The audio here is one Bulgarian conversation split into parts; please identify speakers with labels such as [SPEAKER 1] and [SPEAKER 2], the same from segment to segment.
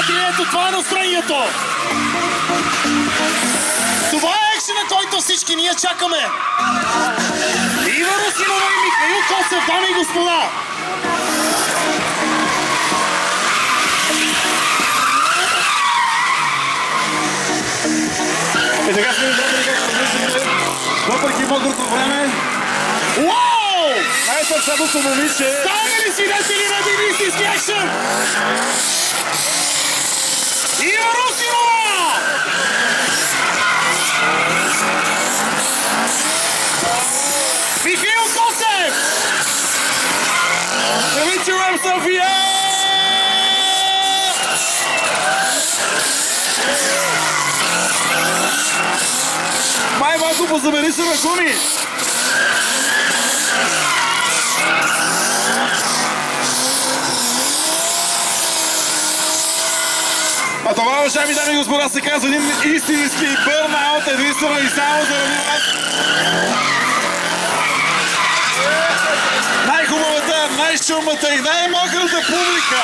[SPEAKER 1] приятели, ето това е настроението. Това е екшена, който всички ние чакаме. Ива Русинова и Михаил Косев, дами и господа.
[SPEAKER 2] И така сме изградили както виждате, въпреки мокрото време.
[SPEAKER 1] Уау!
[SPEAKER 2] Най-сърцатото момиче.
[SPEAKER 1] Ставаме ли свидетели на един истински екшен? Ива Русинова! Михаил Косев!
[SPEAKER 2] Димитър София! Май малко позабери се на гуми! А това, уважаеми дами и господа, се казва един истински бърнаут, единствено и само заради вас. Най-хубавата, най-шумната и най-мократа публика!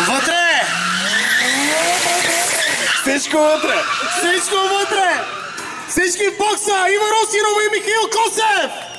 [SPEAKER 1] Вътре!
[SPEAKER 2] Всичко вътре!
[SPEAKER 1] Всичко вътре! Всички в бокса! Ива Русинова и Михаил Косев!